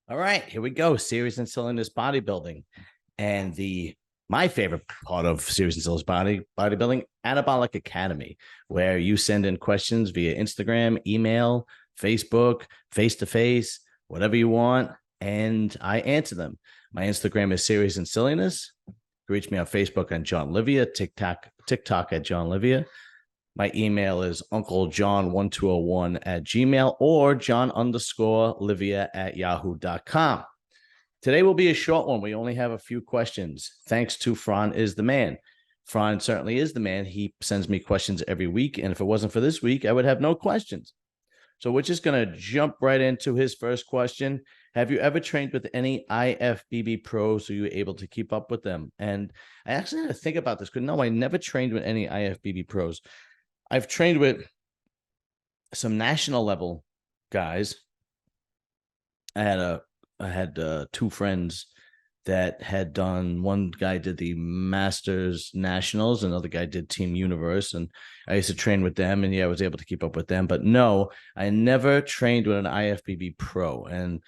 All right, here we go. Series and Cylinders bodybuilding. And my favorite part of Series and Cylinders bodybuilding, Anabolic Academy, where you send in questions via Instagram, email, Facebook, face to face, whatever you want, and I answer them. My Instagram is Series and Cylinders. Reach me on Facebook on John Livia, TikTok at John Livia. My email is unclejohn1201 at Gmail or John_Livia@yahoo.com. Today will be a short one. We only have a few questions. Thanks to Fran is the man. Fran certainly is the man. He sends me questions every week. And if it wasn't for this week, I would have no questions. So we're just going to jump right into his first question. Have you ever trained with any IFBB pros? So you were able to keep up with them? And I actually had to think about this because no, I never trained with any IFBB pros. I've trained with some national level guys. I had two friends that had done, one guy did the Masters Nationals, another guy did Team Universe, and I used to train with them, and yeah, I was able to keep up with them. But no, I never trained with an IFBB pro, and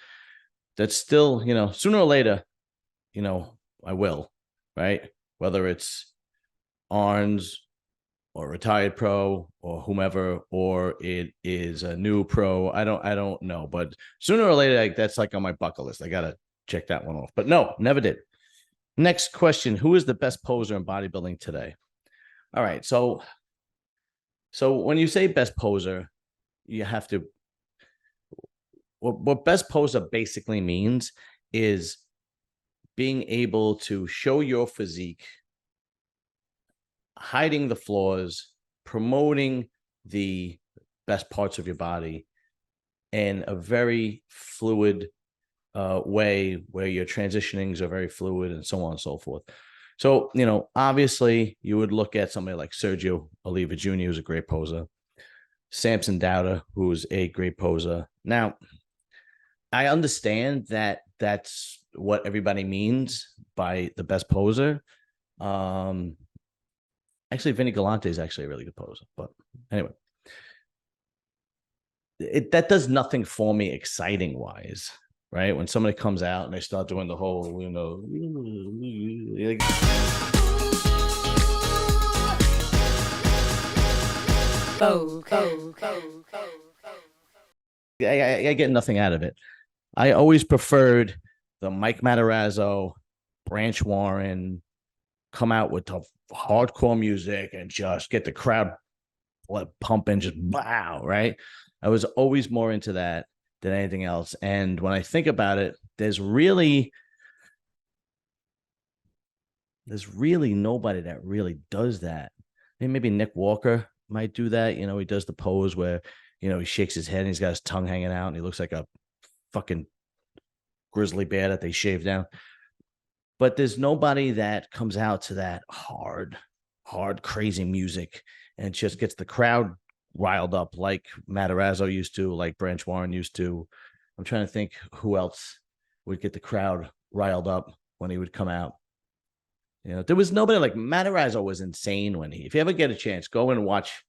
that's still, sooner or later, I will, right? Whether it's Arns or retired pro or whomever, or it is a new pro. I don't know, but sooner or later, that's like on my bucket list. I got to check that one off, but no, never did. Next question. Who is the best poser in bodybuilding today? All right. So when you say best poser, you have to, what best poser basically means is being able to show your physique, hiding the flaws, promoting the best parts of your body in a very fluid way where your transitionings are very fluid and so on and so forth. So, obviously you would look at somebody like Sergio Oliva Jr., who's a great poser, Samson Dowda, who's a great poser. Now, I understand that that's what everybody means by the best poser. Actually, Vinny Galante is actually a really good poser. But anyway, that does nothing for me exciting wise, right? When somebody comes out and they start doing the whole, I get nothing out of it. I always preferred the Mike Matarazzo, Branch Warren, come out with the hardcore music and just get the crowd pumping, just wow, right? I was always more into that than anything else. And when I think about it, there's really nobody that really does that. Maybe Nick Walker might do that. He does the pose where, he shakes his head and he's got his tongue hanging out and he looks like a fucking grizzly bear that they shaved down. But there's nobody that comes out to that hard, crazy music and just gets the crowd riled up like Matarazzo used to, like Branch Warren used to. I'm trying to think who else would get the crowd riled up when he would come out. There was nobody like Matarazzo was insane if you ever get a chance, go and watch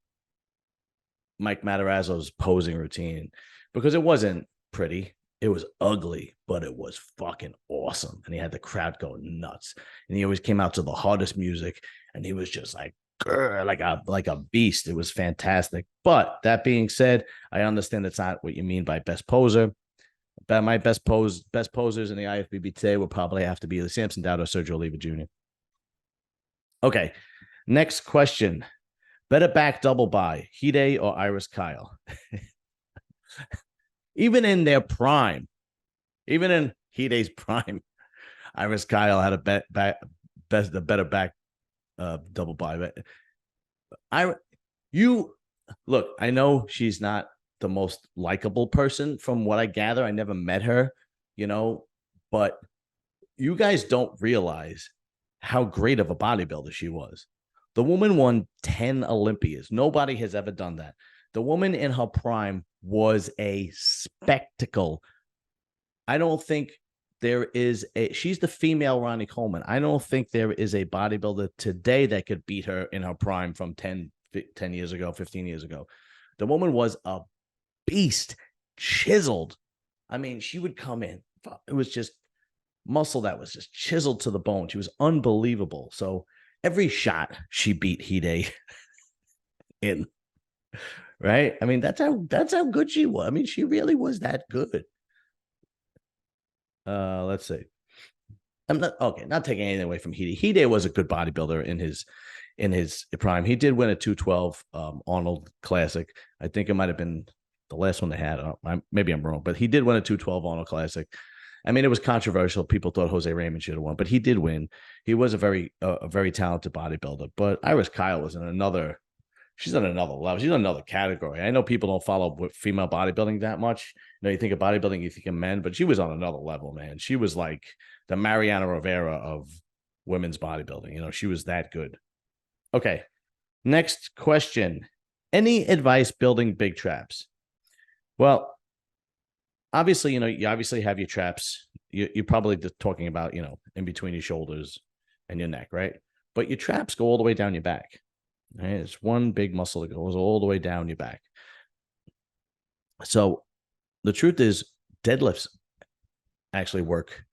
Mike Matarazzo's posing routine, because it wasn't pretty. It was ugly, but it was fucking awesome. And he had the crowd going nuts. And he always came out to the hardest music. And he was just like a beast. It was fantastic. But that being said, I understand that's not what you mean by best poser. But my best posers in the IFBB today will probably have to be the Samson Dowda or Sergio Oliva Jr. Okay. Next question. Better back double by Hide or Iris Kyle? Even in their prime, even in Hide's prime, Iris Kyle had a better back double by. Look, I know she's not the most likable person from what I gather. I never met her, but you guys don't realize how great of a bodybuilder she was. The woman won 10 Olympias. Nobody has ever done that. The woman in her prime was a spectacle. I don't think there is she's the female Ronnie Coleman. I don't think there is a bodybuilder today that could beat her in her prime from 10 years ago, 15 years ago. The woman was a beast, chiseled. I mean, she would come in it was just muscle that was just chiseled to the bone. She was unbelievable. So every shot she beat Hide in, right? I mean, that's how good she was. I mean, she really was that good. Let's see. I'm not taking anything away from Hide. Hide was a good bodybuilder in his prime. He did win a 212 Arnold Classic. I think it might have been the last one they had. Maybe I'm wrong, but he did win a 212 Arnold Classic. I mean, it was controversial. People thought Jose Raymond should have won, but he did win. He was a very talented bodybuilder. But Iris Kyle was she's on another level. She's on another category. I know people don't follow female bodybuilding that much. You think of bodybuilding, you think of men, but she was on another level, man. She was like the Mariana Rivera of women's bodybuilding. She was that good. Okay. Next question. Any advice building big traps? Well, obviously, you obviously have your traps. You're probably talking about, in between your shoulders and your neck, right? But your traps go all the way down your back. Right? It's one big muscle that goes all the way down your back. So the truth is, deadlifts actually work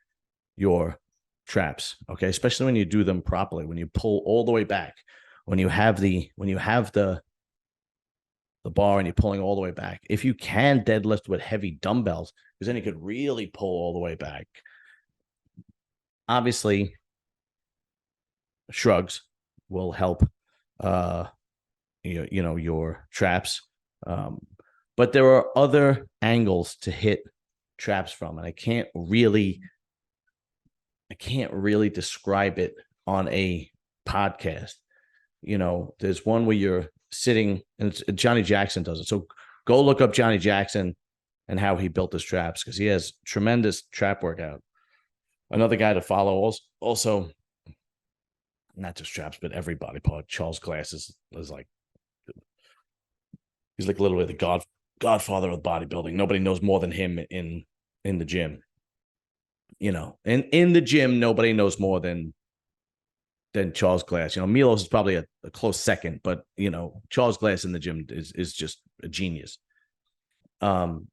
your traps, okay? Especially when you do them properly, when you pull all the way back, when you have the bar and you're pulling all the way back. If you can deadlift with heavy dumbbells, because then you could really pull all the way back. Obviously, shrugs will help your traps. But there are other angles to hit traps from, and I can't really describe it on a podcast. There's one where you're sitting, and Johnny Jackson does it. So go look up Johnny Jackson and how he built his traps, because he has tremendous trap workout. Another guy to follow also not just traps, but every body part. Charles Glass is like, he's like literally the godfather of bodybuilding. Nobody knows more than him in the gym. And in the gym, nobody knows more than Charles Glass. Milos is probably a close second, but Charles Glass in the gym is just a genius. And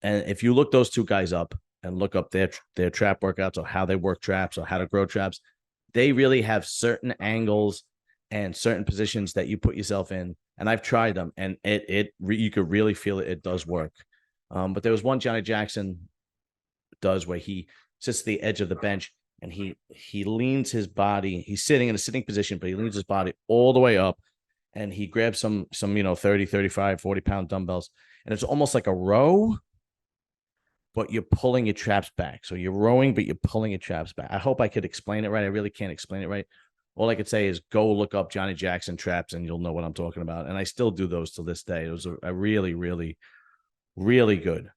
if you look those two guys up and look up their trap workouts, or how they work traps, or how to grow traps, they really have certain angles and certain positions that you put yourself in. And I've tried them, and you could really feel it. It does work. But there was one Johnny Jackson does where he sits at the edge of the bench, and he leans his body. He's sitting in a sitting position, but he leans his body all the way up, and he grabs some 30, 35, 40-pound dumbbells, and it's almost like a row, but you're pulling your traps back. So you're rowing, but you're pulling your traps back. I hope I could explain it right. I really can't explain it right. All I could say is go look up Johnny Jackson traps, and you'll know what I'm talking about. And I still do those to this day. It was a really, really, really good.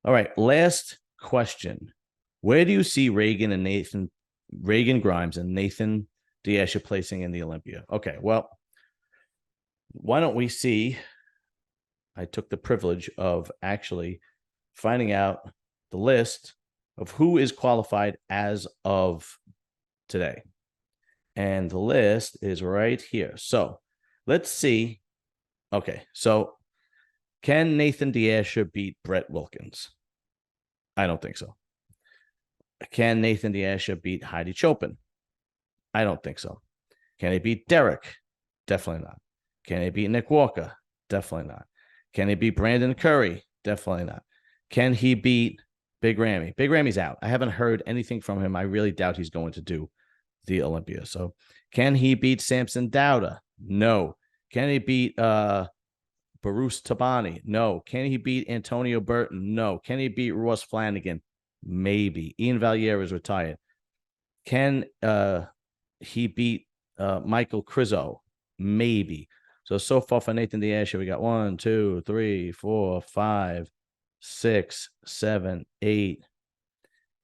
All right, last question. Where do you see Reagan Grimes and Nathan D'Asha placing in the Olympia? Okay, well, why don't we see? I took the privilege of actually finding out the list of who is qualified as of today. And the list is right here. So let's see. Okay, so can Nathan D'Asha beat Brett Wilkins? I don't think so. Can Nathan D'Asha beat Heidi Chopin? I don't think so. Can he beat Derek? Definitely not. Can he beat Nick Walker? Definitely not. Can he beat Brandon Curry? Definitely not. Can he beat Big Ramy? Big Ramy's out. I haven't heard anything from him. I really doubt he's going to do the Olympia. So can he beat Samson Dowda? No. Can he beat Barus Tabani? No. Can he beat Antonio Burton? No. Can he beat Ross Flanagan? Maybe. Ian Valier is retired. Can he beat Michael Crizzo? Maybe. So far for Nathan D'Asha, we got 1, 2, 3, 4, 5, 6, 7, 8.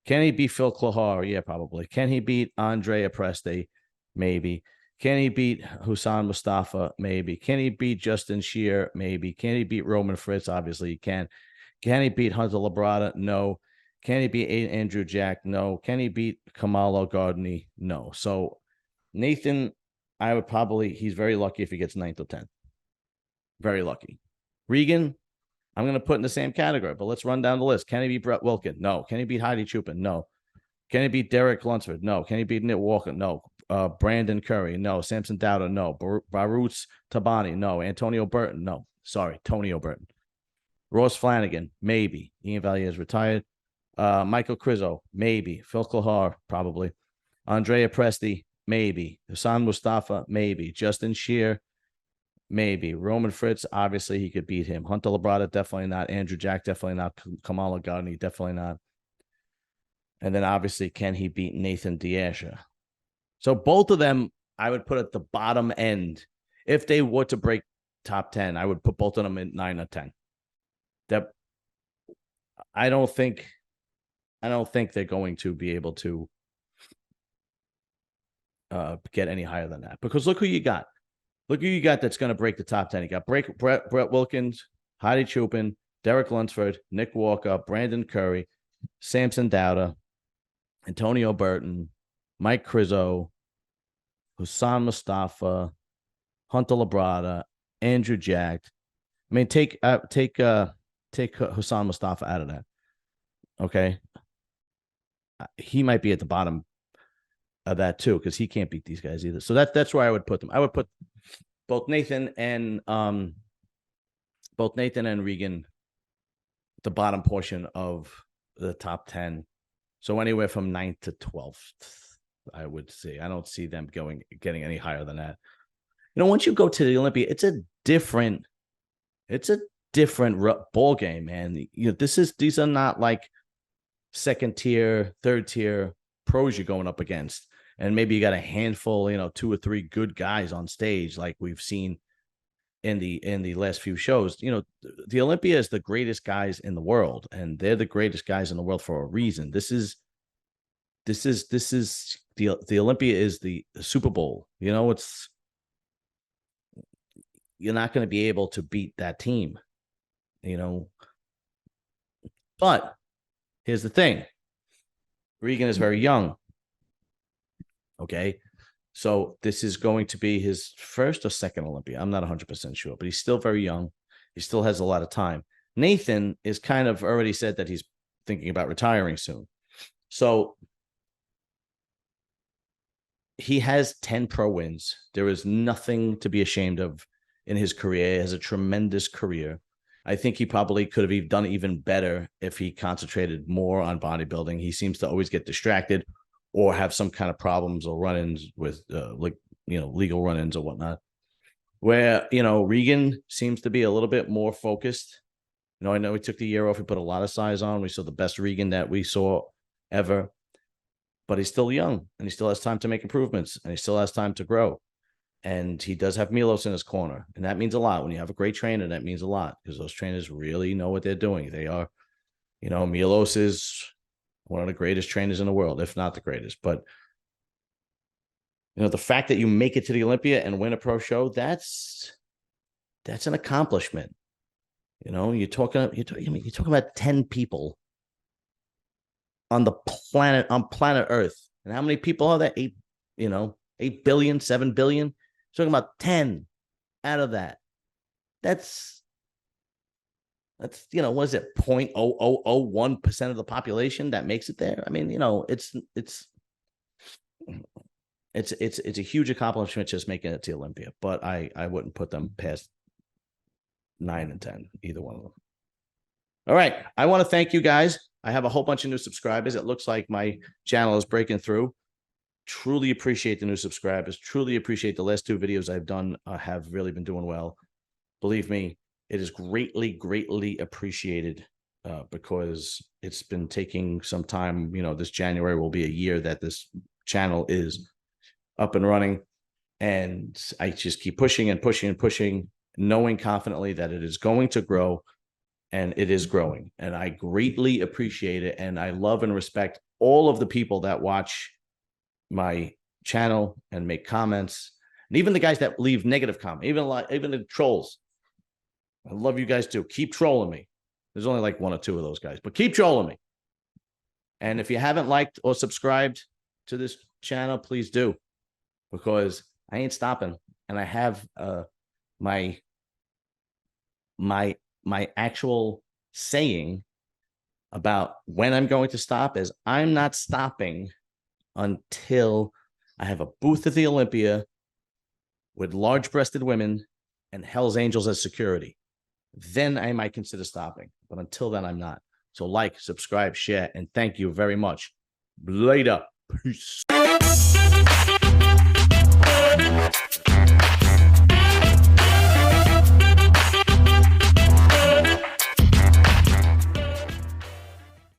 Can he beat Phil Klahar? Yeah, probably. Can he beat Andrea Presti? Maybe. Can he beat Hussein Mustafa? Maybe. Can he beat Justin Shear? Maybe. Can he beat Roman Fritz? Obviously, he can. Can he beat Hunter Labrada? No. Can he beat Andrew Jack? No. Can he beat Kamalo Gardner? No. So Nathan, he's very lucky if he gets 9th or 10th. Very lucky. Regan, I'm going to put in the same category, but let's run down the list. Can he beat Brett Wilkin? No. Can he beat Heidi Chupin? No. Can he beat Derek Lunsford? No. Can he beat Nick Walker? No. Brandon Curry? No. Samson Dowda? No. Baruch Tabani? No. Antonio Burton? No. Sorry, Tonio Burton. Ross Flanagan? Maybe. Ian Valier is retired. Michael Krizo? Maybe. Phil Klahar? Probably. Andrea Presti? Maybe. Hassan Mustafa? Maybe. Justin Shear? Maybe. Roman Fritz? Obviously, he could beat him. Hunter Labrada? Definitely not. Andrew Jack? Definitely not. Kamala Gardner? Definitely not. And then obviously, can he beat Nathan Diasha? So both of them, I would put at the bottom end. If they were to break top 10, I would put both of them in 9 or 10. That I don't think they're going to be able to get any higher than that. Because look who you got. Look who you got that's going to break the top 10. You got Brett Wilkins, Heidi Chupin, Derek Lunsford, Nick Walker, Brandon Curry, Samson Dowda, Antonio Burton, Mike Krizo, Hassan Mustafa, Hunter Labrada, Andrew Jack. I mean, take Hassan Mustafa out of that. Okay, he might be at the bottom of that too because he can't beat these guys either. So that's where I would put them. I would put both Nathan and Regan at the bottom portion of the top 10. So anywhere from 9th to 12th, I would say. I don't see them getting any higher than that. You know, once you go to the Olympia, it's a different ball game, man. You know, these are not like second tier, third tier pros you're going up against. And maybe you got a handful, 2 or 3 good guys on stage like we've seen in the last few shows. The Olympia is the greatest guys in the world, and they're the greatest guys in the world for a reason. This is the Olympia is the Super Bowl. You're not going to be able to beat that team, But here's the thing. Regan is very young. Okay. So this is going to be his first or second Olympia. I'm not 100% sure, but he's still very young. He still has a lot of time. Nathan is kind of already said that he's thinking about retiring soon. So he has 10 pro wins. There is nothing to be ashamed of in his career. He has a tremendous career. I think he probably could have done even better if he concentrated more on bodybuilding. He seems to always get distracted or have some kind of problems or run-ins with legal run-ins or whatnot. Where, Regan seems to be a little bit more focused. I know he took the year off. He put a lot of size on. We saw the best Regan that we saw ever. But he's still young, and he still has time to make improvements, and he still has time to grow. And he does have Milos in his corner, and that means a lot. When you have a great trainer, that means a lot because those trainers really know what they're doing. They are, Milos is one of the greatest trainers in the world, if not the greatest. But, the fact that you make it to the Olympia and win a pro show, that's an accomplishment. You're talking about 10 people on planet Earth. And how many people are there? 8 billion, 7 billion. You're talking about 10 out of that. That's what is it? 0.0001% of the population that makes it there. I mean, it's a huge accomplishment just making it to Olympia, but I wouldn't put them past 9 and 10, either one of them. All right. I want to thank you guys. I have a whole bunch of new subscribers. It looks like my channel is breaking through. Truly appreciate the new subscribers. Truly appreciate the last 2 videos I've done have really been doing well. Believe me, it is greatly, greatly appreciated because it's been taking some time. This January will be a year that this channel is up and running. And I just keep pushing and pushing and pushing, knowing confidently that it is going to grow. And it is growing, and I greatly appreciate it. And I love and respect all of the people that watch my channel and make comments, and even the guys that leave negative comments, even the trolls. I love you guys too. Keep trolling me. There's only like 1 or 2 of those guys, but keep trolling me. And if you haven't liked or subscribed to this channel, please do, because I ain't stopping. And I have my my actual saying about when I'm going to stop is I'm not stopping until I have a booth at the Olympia with large-breasted women and Hell's Angels as security. Then I might consider stopping. But until then, I'm not. So like, subscribe, share, and thank you very much. Later. Peace.